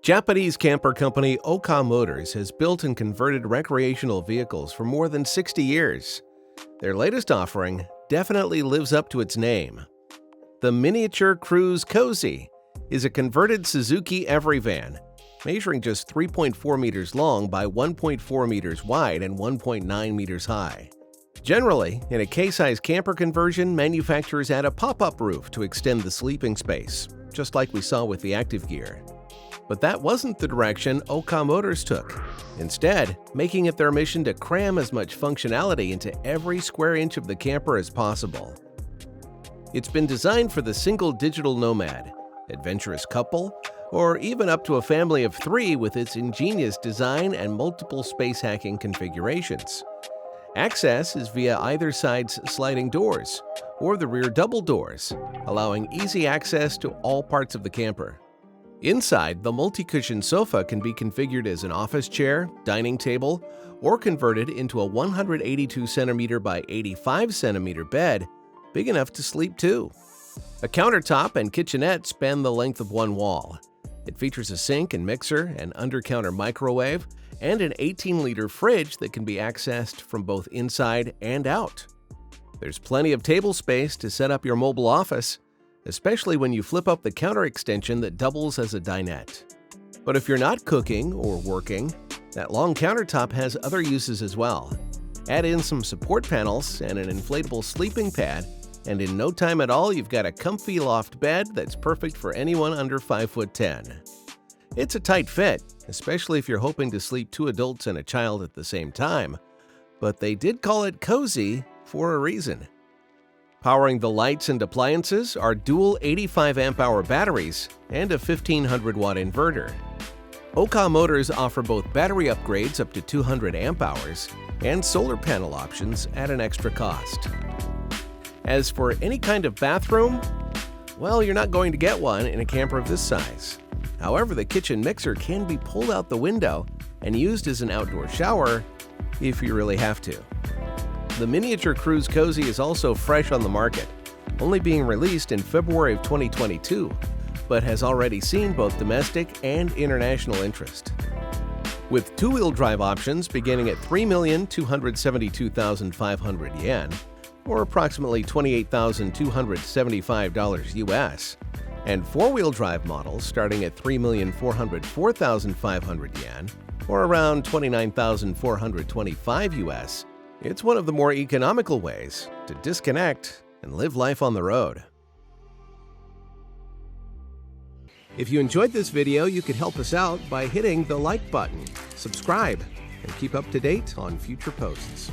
Japanese camper company Oka Motors has built and converted recreational vehicles for more than 60 years. Their latest offering definitely lives up to its name. The Miniature Cruise Cozy is a converted Suzuki Every van, measuring just 3.4 meters long by 1.4 meters wide and 1.9 meters high. Generally, in a K-size camper conversion, manufacturers add a pop-up roof to extend the sleeping space, just like we saw with the Active Gear. But that wasn't the direction Oka Motors took, instead making it their mission to cram as much functionality into every square inch of the camper as possible. It's been designed for the single digital nomad, adventurous couple, or even up to a family of 3 with its ingenious design and multiple space-hacking configurations. Access is via either side's sliding doors or the rear double doors, allowing easy access to all parts of the camper. Inside, the multi-cushion sofa can be configured as an office chair, dining table, or converted into a 182 cm by 85 cm bed, big enough to sleep 2. A countertop and kitchenette span the length of one wall. It features a sink and mixer, an under-counter microwave, and an 18-liter fridge that can be accessed from both inside and out. There's plenty of table space to set up your mobile office, especially when you flip up the counter extension that doubles as a dinette. But if you're not cooking or working, that long countertop has other uses as well. Add in some support panels and an inflatable sleeping pad, and in no time at all, you've got a comfy loft bed that's perfect for anyone under 5'10". It's a tight fit, especially if you're hoping to sleep 2 adults and a child at the same time, but they did call it cozy for a reason. Powering the lights and appliances are dual 85 amp-hour batteries and a 1500-watt inverter. Oka Motors offer both battery upgrades up to 200 amp-hours and solar panel options at an extra cost. As for any kind of bathroom, well, you're not going to get one in a camper of this size. However, the kitchen mixer can be pulled out the window and used as an outdoor shower if you really have to. The Miniature Cruise Cozy is also fresh on the market, only being released in February of 2022, but has already seen both domestic and international interest. With 2-wheel drive options beginning at 3,272,500 yen, or approximately $28,275 US, and 4-wheel drive models starting at 3,404,500 yen, or around $29,425 US, it's one of the more economical ways to disconnect and live life on the road. If you enjoyed this video, you could help us out by hitting the like button, subscribe, and keep up to date on future posts.